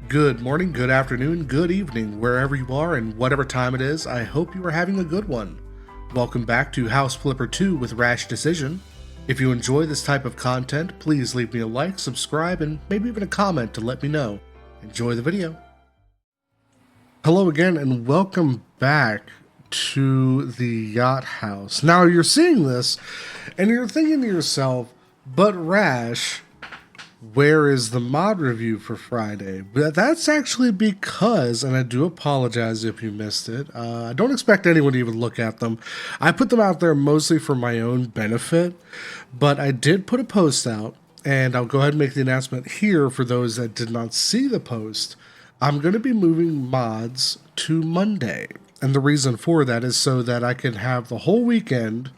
Good morning, good afternoon, good evening, wherever you are and whatever time it is. I hope you are having a good one. Welcome back to House Flipper 2 with Rash Decision. If you enjoy this type of content, please leave me a like, subscribe, and maybe even a comment to let me know. Enjoy the video. Hello again, and welcome back to the Yacht House. Now, you're seeing this, and you're thinking to yourself, but Rash, where is the mod review for Friday? But that's actually because, and I do apologize if you missed it, I don't expect anyone to even look at them. I put them out there mostly for my own benefit, but I did put a post out, and I'll go ahead and make the announcement here for those that did not see the post. I'm going to be moving mods to Monday, and the reason for that is so that I can have the whole weekend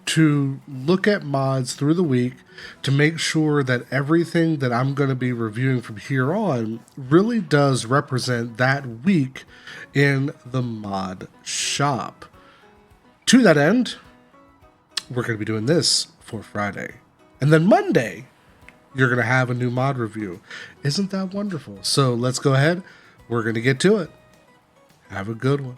to look at mods through the week to make sure that everything that I'm going to be reviewing from here on really does represent that week in the mod shop. To that end, we're going to be doing this for Friday. And then Monday, you're going to have a new mod review. Isn't that wonderful? So let's go ahead. We're going to get to it. Have a good one.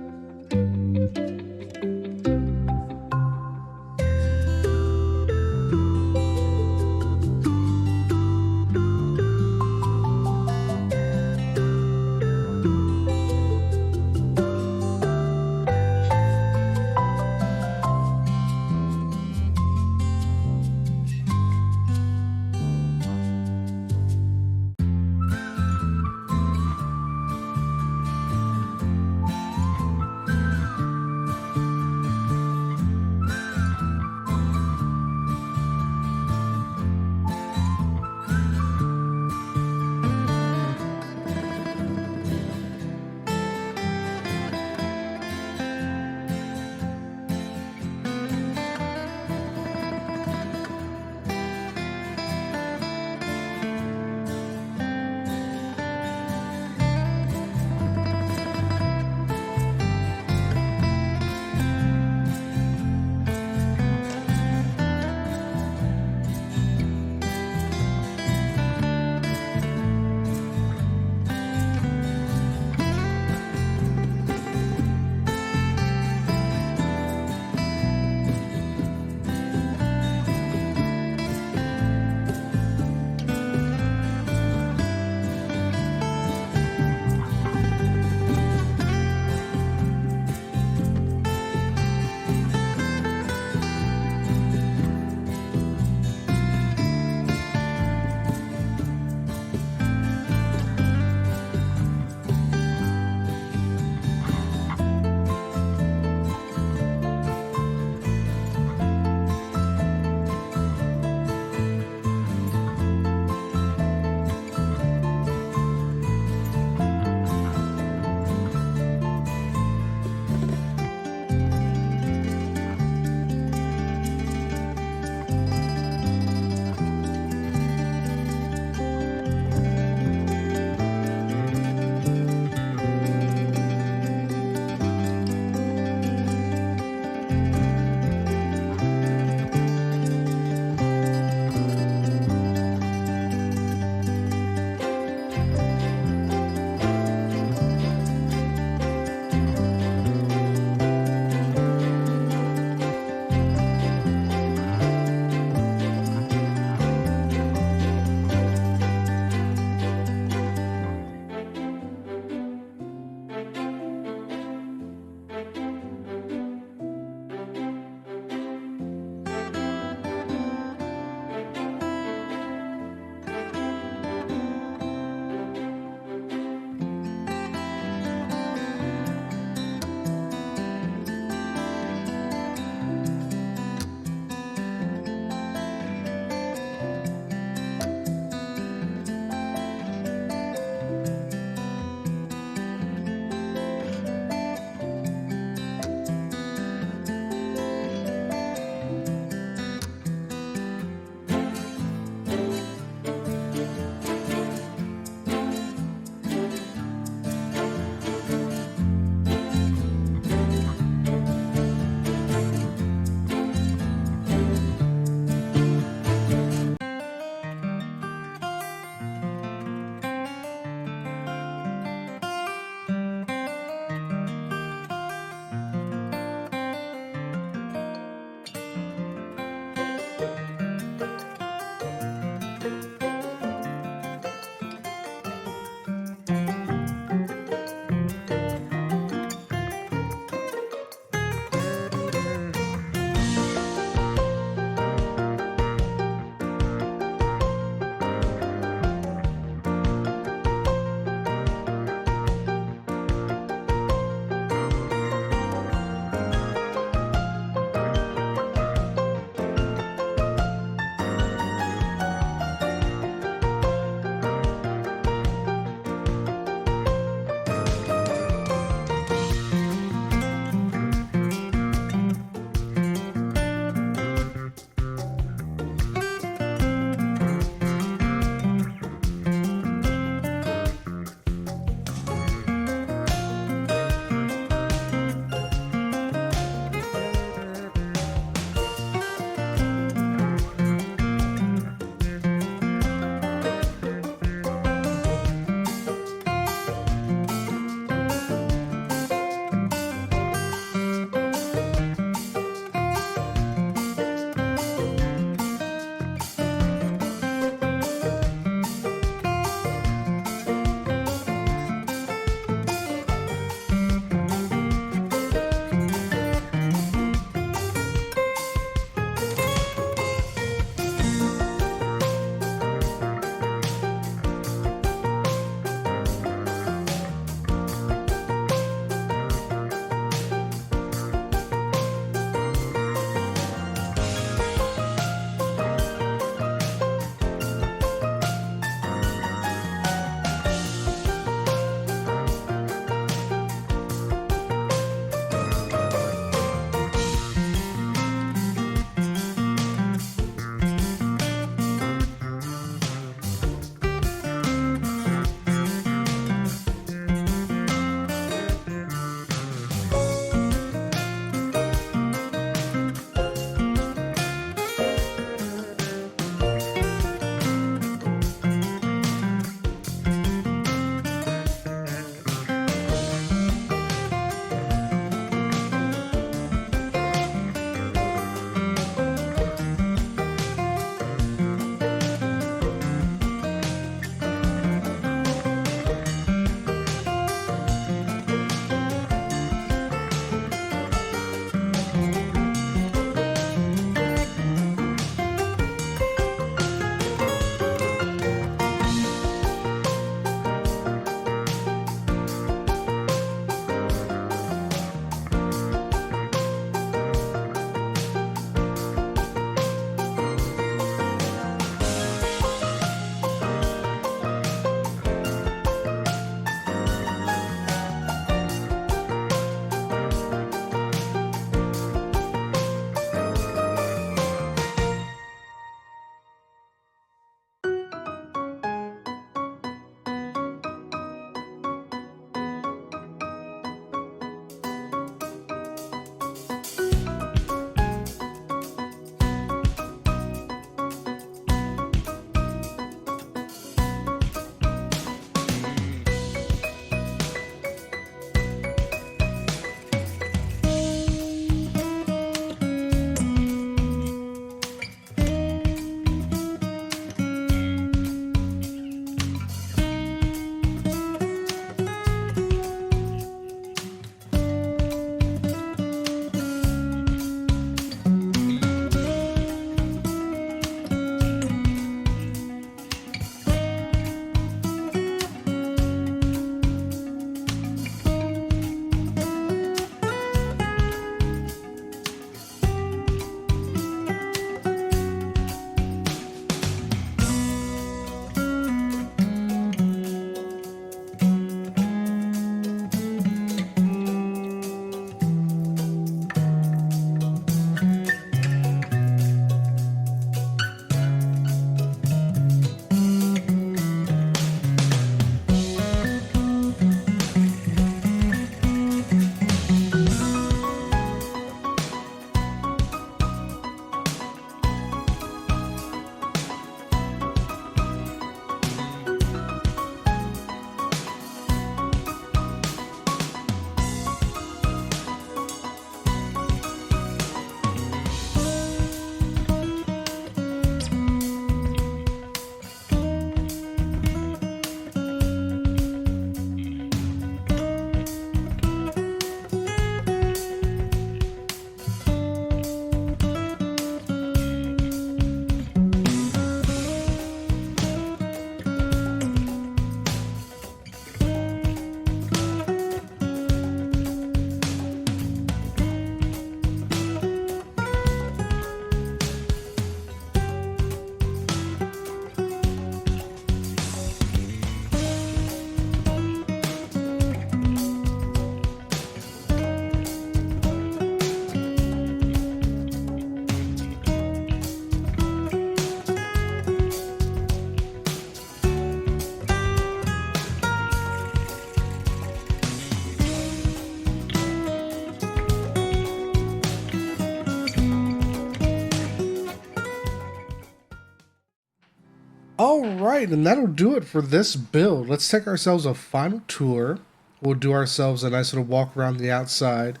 All right, and that'll do it for this build. Let's take ourselves a final tour. We'll do ourselves a nice little walk around the outside.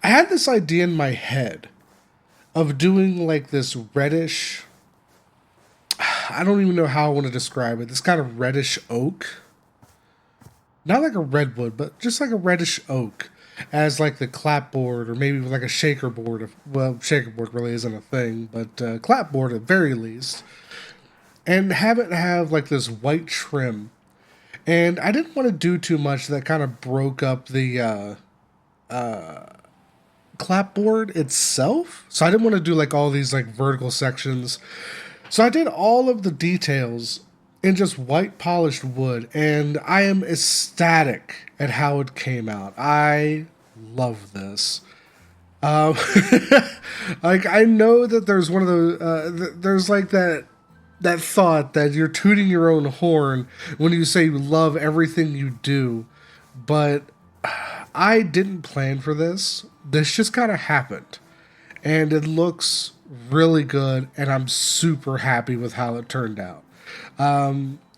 I had this idea in my head of doing like this reddish, I don't even know how I want to describe it, this kind of reddish oak. Not like a redwood, but just like a reddish oak as like the clapboard, or maybe like a shaker board. Well, shaker board really isn't a thing, but clapboard at very least. And have it have like this white trim. And I didn't want to do too much that kind of broke up the clapboard itself. So I didn't want to do like all these like vertical sections. So I did all of the details in just white polished wood, and I am ecstatic at how it came out. I love this. Um, like I know that there's one of those. There's like that thought that you're tooting your own horn when you say you love everything you do, but I didn't plan for this. This just kind of happened, and it looks really good, and I'm super happy with how it turned out.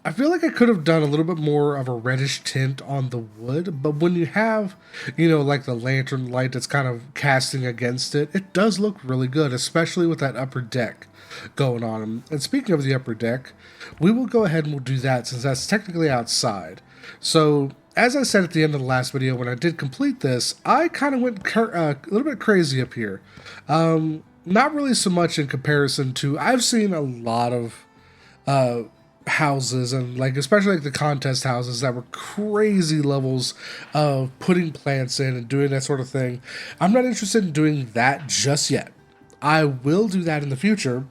I feel like I could have done a little bit more of a reddish tint on the wood, but when you have, like the lantern light that's kind of casting against it, it does look really good, especially with that upper deck going on. And speaking of the upper deck, we will go ahead and we'll do that since that's technically outside. So, as I said at the end of the last video, when I did complete this, I kind of went a little bit crazy up here. Not really so much in comparison to, I've seen a lot of houses, and like especially like the contest houses that were crazy levels of putting plants in and doing that sort of thing. I'm not interested in doing that just yet. I will do that in the future,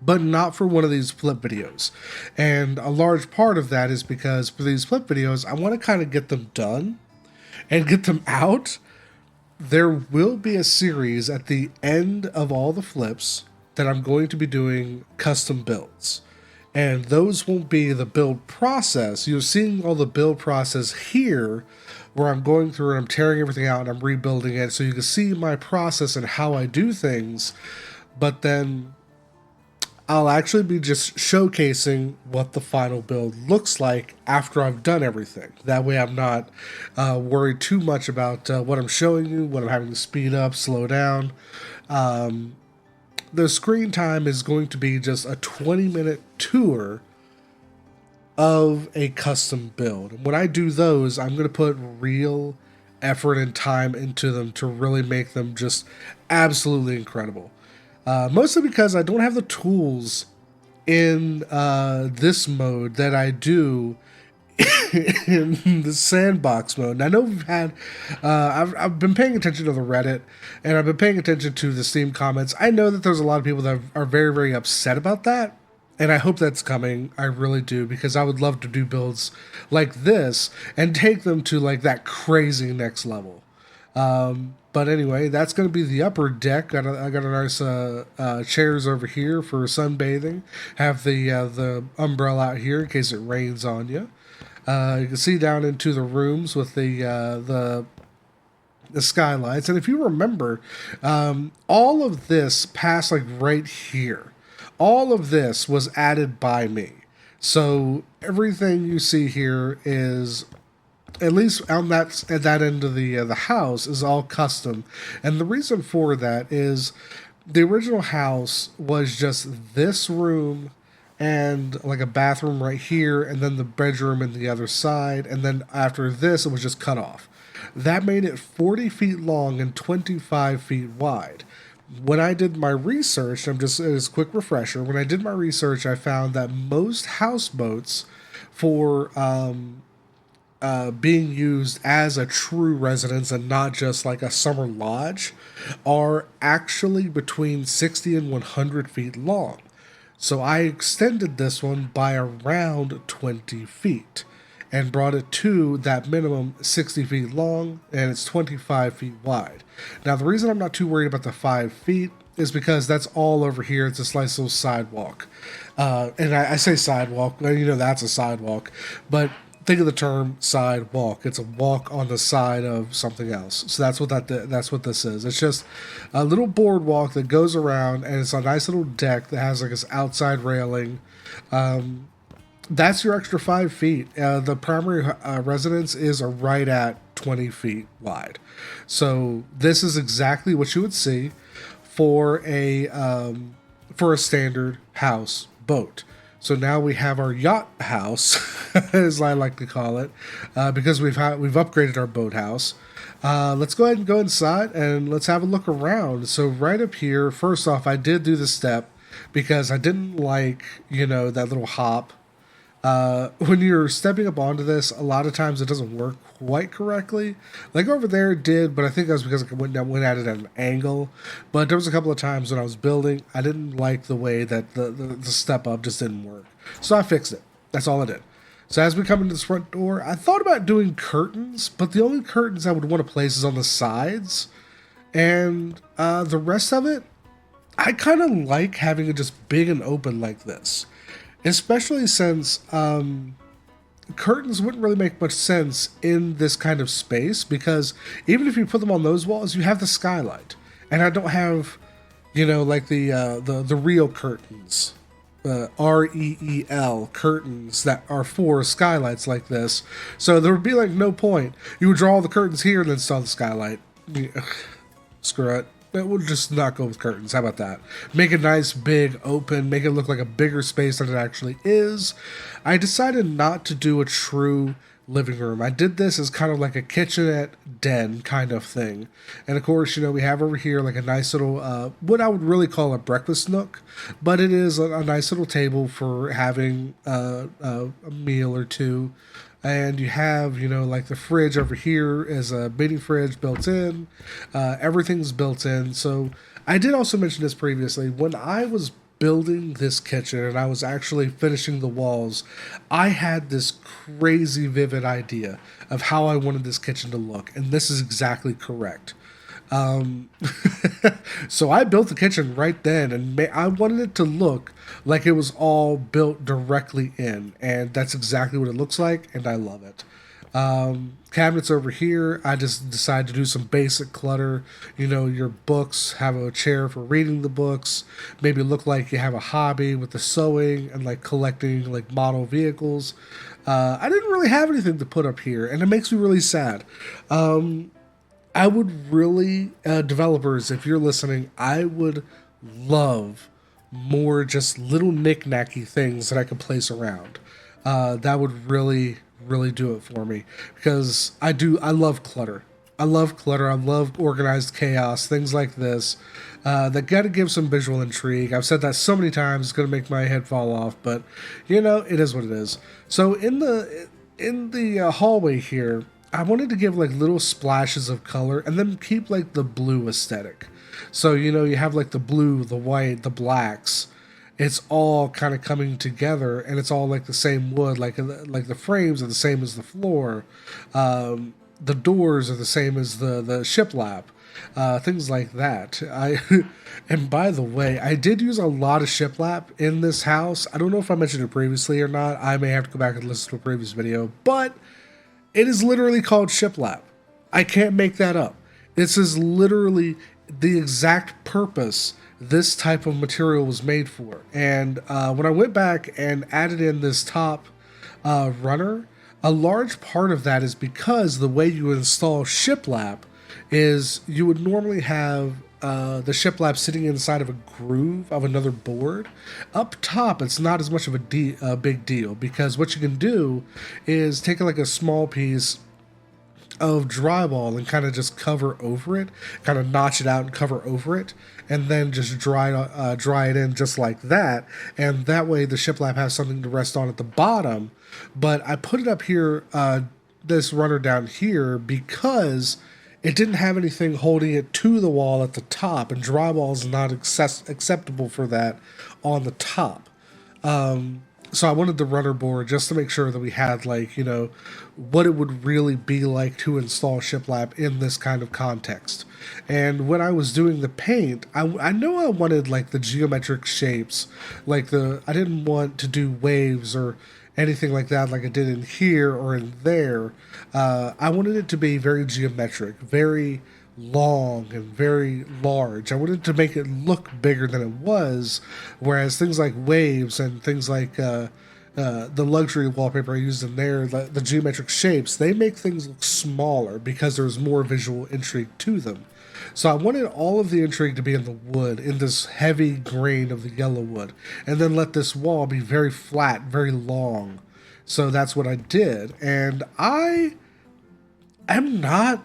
but not for one of these flip videos. And a large part of that is because for these flip videos, I want to kind of get them done and get them out. There will be a series at the end of all the flips that I'm going to be doing custom builds. And those won't be the build process. You're seeing all the build process here, where I'm going through and I'm tearing everything out and I'm rebuilding it, so you can see my process and how I do things. But then I'll actually be just showcasing what the final build looks like after I've done everything. That way I'm not worried too much about what I'm showing you, what I'm having to speed up, slow down. The screen time is going to be just a 20-minute tour of a custom build. And when I do those, I'm going to put real effort and time into them to really make them just absolutely incredible. Mostly because I don't have the tools in this mode that I do in the sandbox mode. And I know we've had, I've been paying attention to the Reddit, and I've been paying attention to the Steam comments. I know that there's a lot of people that are very, very upset about that, and I hope that's coming. I really do, because I would love to do builds like this and take them to like that crazy next level. But anyway, that's going to be the upper deck. I got a nice chairs over here for sunbathing. Have the umbrella out here in case it rains on you. You can see down into the rooms with the skylights. And if you remember, all of this passed like right here. All of this was added by me. So everything you see here is, at least on at that end of the house, is all custom. And the reason for that is the original house was just this room and like a bathroom right here, and then the bedroom in the other side, and then after this it was just cut off. That made it 40 feet long and 25 feet wide. When I did my research, as a quick refresher, when I did my research, I found that most houseboats for being used as a true residence and not just like a summer lodge are actually between 60 and 100 feet long. So I extended this one by around 20 feet and brought it to that minimum 60 feet long, and it's 25 feet wide. Now, the reason I'm not too worried about the 5 feet is because that's all over here. It's a slice little sidewalk. And I say sidewalk, that's a sidewalk. But think of the term sidewalk. It's a walk on the side of something else. So that's what this is. It's just a little boardwalk that goes around, and it's a nice little deck that has like this outside railing. That's your extra 5 feet. The primary residence is right at 20 feet wide. So this is exactly what you would see for a standard house boat. So now we have our yacht house, as I like to call it, because we've upgraded our boathouse. Let's go ahead and go inside and let's have a look around. So right up here, first off, I did do the step because I didn't like, that little hop. When you're stepping up onto this, a lot of times it doesn't work quite correctly. Like over there it did, but I think that was because I went at it at an angle. But there was a couple of times when I was building, I didn't like the way that the step up just didn't work. So I fixed it. That's all I did. So as we come into this front door, I thought about doing curtains, but the only curtains I would want to place is on the sides. And the rest of it, I kind of like having it just big and open like this. Especially since curtains wouldn't really make much sense in this kind of space, because even if you put them on those walls, you have the skylight. And I don't have, like the real curtains, REEL curtains that are for skylights like this. So there would be like no point. You would draw all the curtains here and then install the skylight. Screw it. We'll just not go with curtains. How about that? Make it nice, big, open, make it look like a bigger space than it actually is. I decided not to do a true living room. I did this as kind of like a kitchenette den kind of thing. And of course, we have over here like a nice little, what I would really call a breakfast nook, but it is a nice little table for having a meal or two. And you have, like the fridge over here is a mini fridge built in. Everything's built in. So I did also mention this previously. When I was building this kitchen and I was actually finishing the walls, I had this crazy vivid idea of how I wanted this kitchen to look. And this is exactly correct. So I built the kitchen right then, and I wanted it to look like it was all built directly in, and that's exactly what it looks like, and I love it. Cabinets over here, I just decided to do some basic clutter. Your books, have a chair for reading the books, maybe look like you have a hobby with the sewing and like collecting like model vehicles. I didn't really have anything to put up here, and it makes me really sad. I would really, developers, if you're listening, I would love more just little knick-knacky things that I could place around. That would really, really do it for me, because I love clutter. I love organized chaos, things like this. That got to give some visual intrigue. I've said that so many times, it's going to make my head fall off, but it is what it is. So in the hallway here, I wanted to give like little splashes of color and then keep like the blue aesthetic. So, you have like the blue, the white, the blacks. It's all kind of coming together, and it's all like the same wood, like the frames are the same as the floor. The doors are the same as the shiplap. Things like that. And by the way, I did use a lot of shiplap in this house. I don't know if I mentioned it previously or not. I may have to go back and listen to a previous video, but it is literally called shiplap. I can't make that up. This is literally the exact purpose this type of material was made for. And when I went back and added in this top runner, a large part of that is because the way you install shiplap is you would normally have the shiplap sitting inside of a groove of another board. Up top, it's not as much of a big deal, because what you can do is take like a small piece of drywall and kind of just cover over it, kind of notch it out and cover over it, and then just dry it in just like that. And that way the shiplap has something to rest on at the bottom. But I put it up here, this runner down here, because it didn't have anything holding it to the wall at the top, and drywall is not acceptable for that on the top. So I wanted the runner board just to make sure that we had what it would really be like to install shiplap in this kind of context. And when I was doing the paint, I know I wanted like the geometric shapes, I didn't want to do waves or anything like that, like I did in here or in there. I wanted it to be very geometric, very long and very large. I wanted to make it look bigger than it was, whereas things like waves and things like the luxury wallpaper I used in there, the geometric shapes, they make things look smaller because there's more visual intrigue to them. So I wanted all of the intrigue to be in the wood, in this heavy grain of the yellow wood, and then let this wall be very flat, very long. So that's what I did, and I am not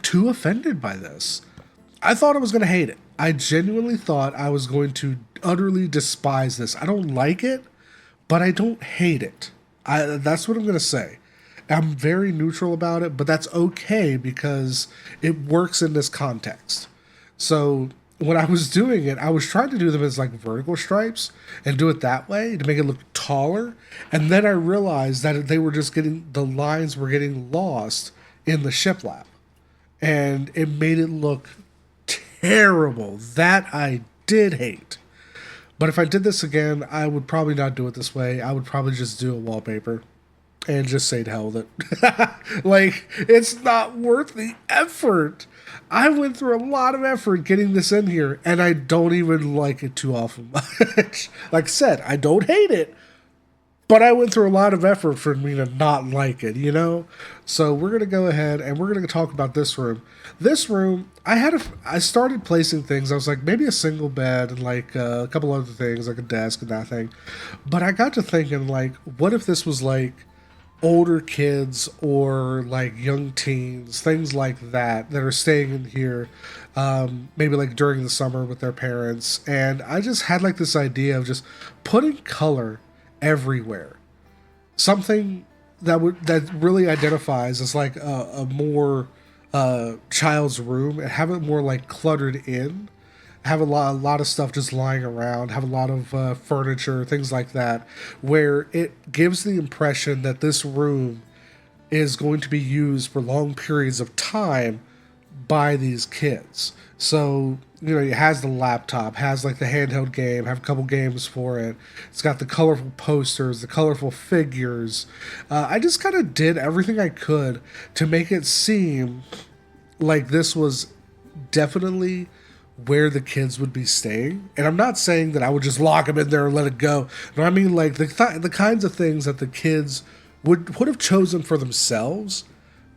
too offended by this. I thought I was going to hate it. I genuinely thought I was going to utterly despise this. I don't like it, but I don't hate it. That's what I'm going to say. I'm very neutral about it, but that's okay because it works in this context. So when I was doing it, I was trying to do them as like vertical stripes and do it that way to make it look taller. And then I realized that they were just getting, the lines were getting lost in the shiplap. And it made it look terrible. That I did hate. But if I did this again, I would probably not do it this way. I would probably just do a wallpaper and just say to hell with it. Like, it's not worth the effort. I went through a lot of effort getting this in here, and I don't even like it too often much. Like I said, I don't hate it, but I went through a lot of effort for me to not like it, you know? So we're going to go ahead and we're going to talk about this room. This room, I started placing things. I was like, maybe a single bed and like a couple other things, like a desk and that thing. But I got to thinking, like, what if this was like older kids or like young teens, things like that, that are staying in here, maybe like during the summer with their parents. And I just had like this idea of just putting color everywhere. Something that really identifies as like a more child's room, and have it more like cluttered in. Have a lot of stuff just lying around. Have a lot of furniture, things like that, where it gives the impression that this room is going to be used for long periods of time by these kids. So, you know, it has the laptop, has like the handheld game, have a couple games for it. It's got the colorful posters, the colorful figures. I just kind of did everything I could to make it seem like this was definitely where the kids would be staying. And I'm not saying that I would just lock them in there and let it go. No, I mean like the kinds of things that the kids would have chosen for themselves,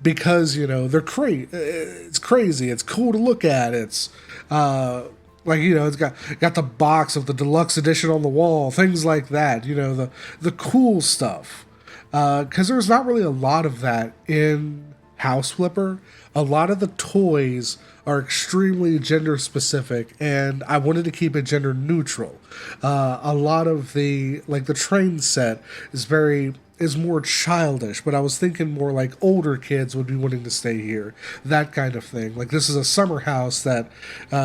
because you know it's crazy, it's cool to look at, it's like, you know, it's got the box of the deluxe edition on the wall, things like that, you know, the cool stuff, because there's not really a lot of that in House Flipper. A lot of the toys are extremely gender specific, and I wanted to keep it gender neutral. A lot of the train set is more childish, but I was thinking more like older kids would be wanting to stay here, that kind of thing. Like this is a summer house that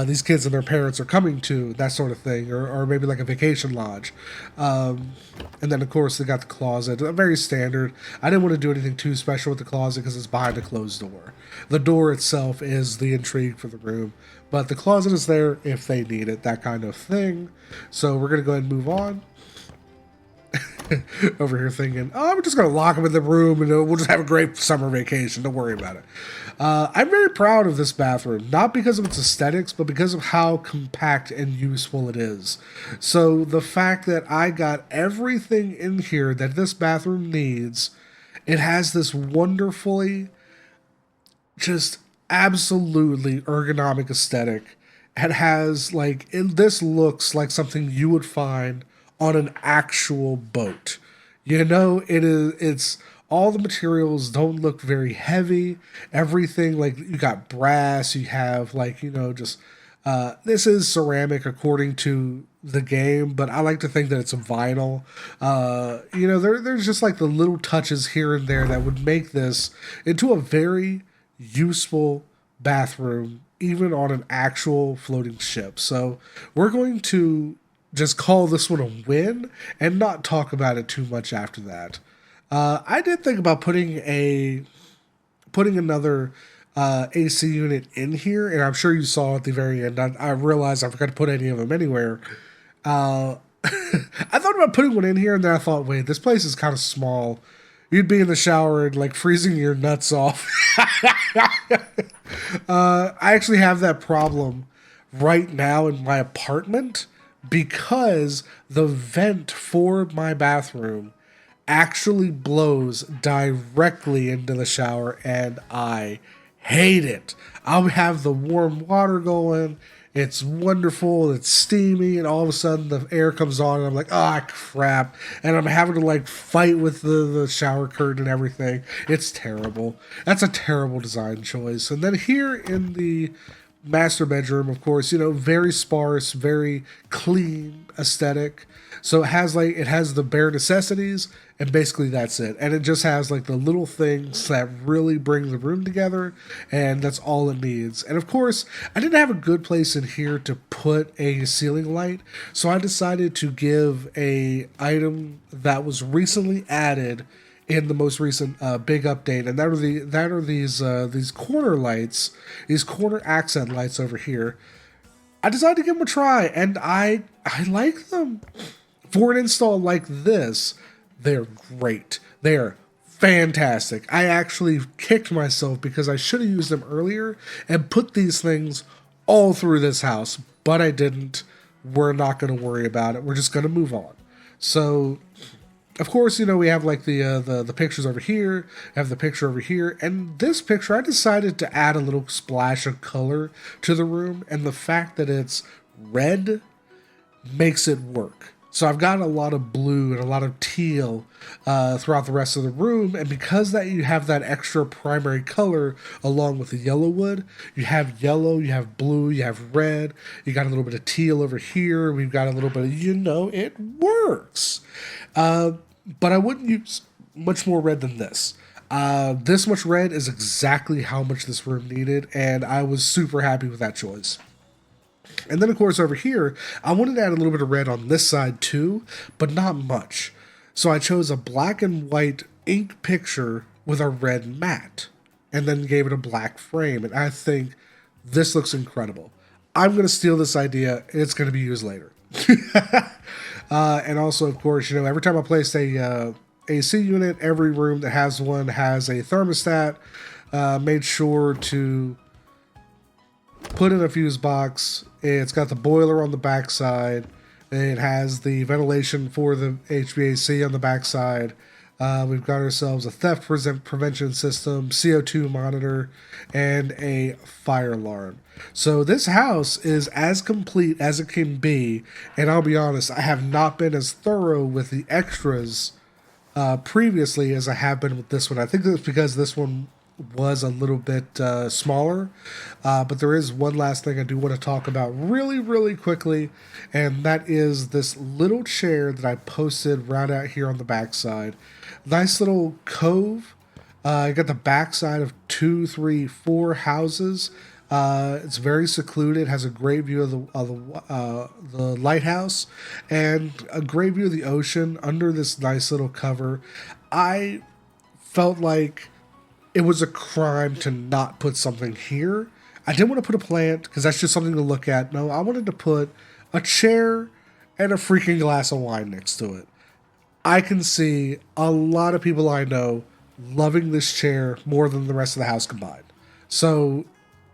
these kids and their parents are coming to, that sort of thing, or maybe like a vacation lodge. And then of course they got the closet, very standard. I didn't want to do anything too special with the closet because it's behind a closed door. The door itself is the intrigue for the room, but the closet is there if they need it, that kind of thing. So we're gonna go ahead and move on. Over here thinking, oh, I'm just going to lock them in the room and we'll just have a great summer vacation. Don't worry about it. I'm very proud of this bathroom, not because of its aesthetics, but because of how compact and useful it is. So the fact that I got everything in here that this bathroom needs, it has this wonderfully, just absolutely ergonomic aesthetic. It has this looks like something you would find on an actual boat. You know, it's all the materials don't look very heavy. Everything, like, you got brass, you have just this is ceramic according to the game, but I like to think that it's a vinyl. There's just like the little touches here and there that would make this into a very useful bathroom, even on an actual floating ship. So we're going to just call this one a win and not talk about it too much after that. I did think about putting another AC unit in here, and I'm sure you saw at the very end. I realized I forgot to put any of them anywhere. I thought about putting one in here, and then I thought, wait, this place is kind of small. You'd be in the shower and like freezing your nuts off. I actually have that problem right now in my apartment because the vent for my bathroom actually blows directly into the shower, and I hate it. I'll have the warm water going. It's wonderful. It's steamy, and all of a sudden the air comes on, and I'm like, ah, crap. And I'm having to like fight with the shower curtain and everything. It's terrible. That's a terrible design choice. And then here in the master bedroom, of course, very sparse, very clean aesthetic. So it has the bare necessities, and basically that's it. And it just has like the little things that really bring the room together, and that's all it needs. And of course, I didn't have a good place in here to put a ceiling light, so I decided to give a item that was recently added in the most recent big update, and that are these corner lights, these corner accent lights over here. I decided to give them a try, and I like them. For an install like this, they're great. They're fantastic. I actually kicked myself because I should have used them earlier and put these things all through this house, but I didn't. We're not going to worry about it. We're just going to move on. So, of course, we have like the pictures over here, have the picture over here, and this picture, I decided to add a little splash of color to the room, and the fact that it's red makes it work. So I've got a lot of blue and a lot of teal throughout the rest of the room, and because that you have that extra primary color along with the yellow wood, you have yellow, you have blue, you have red, you got a little bit of teal over here, we've got a little bit of, it works. But I wouldn't use much more red than this. This much red is exactly how much this room needed, and I was super happy with that choice. And then, of course, over here, I wanted to add a little bit of red on this side too, but not much. So I chose a black and white ink picture with a red mat, and then gave it a black frame. And I think this looks incredible. I'm going to steal this idea, and it's going to be used later. And also, of course, every time I place a AC unit, every room that has one has a thermostat. Made sure to put in a fuse box. It's got the boiler on the backside. It has the ventilation for the HVAC on the backside. We've got ourselves a theft prevention system, CO2 monitor, and a fire alarm. So this house is as complete as it can be, and I'll be honest, I have not been as thorough with the extras previously as I have been with this one. I think that's because this one was a little bit smaller, but there is one last thing I do want to talk about really, really quickly, and that is this little chair that I posted right out here on the backside. Nice little cove. I got the backside of 2, 3, 4 houses. It's very secluded. Has a great view of the lighthouse and a great view of the ocean under this nice little cover. I felt like it was a crime to not put something here. I didn't want to put a plant because that's just something to look at. No, I wanted to put a chair and a freaking glass of wine next to it. I can see a lot of people I know loving this chair more than the rest of the house combined. So,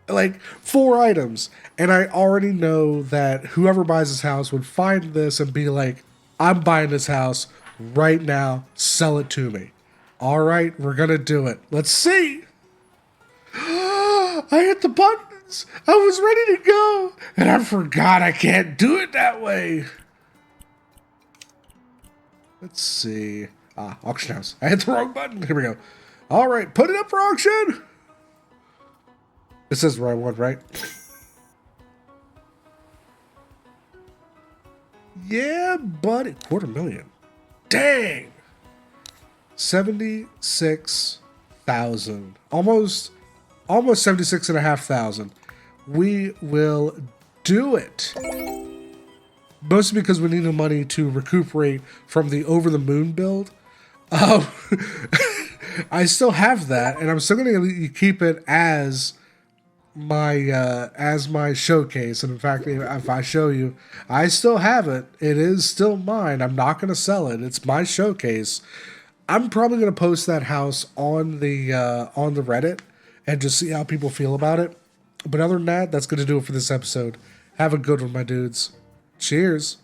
like, 4 items. And I already know that whoever buys this house would find this and be like, I'm buying this house right now. Sell it to me. All right, we're going to do it. Let's see. I hit the buttons. I was ready to go. And I forgot I can't do it that way. Let's see. Auction house. I hit the wrong button. Here we go. All right, put it up for auction. This is the right one, right? Yeah, buddy. $250,000. Dang. 76,000. Almost 76,500. We will do it. Mostly because we need the money to recuperate from the over the moon build. I still have that, and I'm still going to keep it as my as my showcase. And in fact, if I show you, I still have it. It is still mine. I'm not going to sell it. It's my showcase. I'm probably going to post that house on the Reddit and just see how people feel about it. But other than that, that's going to do it for this episode. Have a good one, my dudes. Cheers.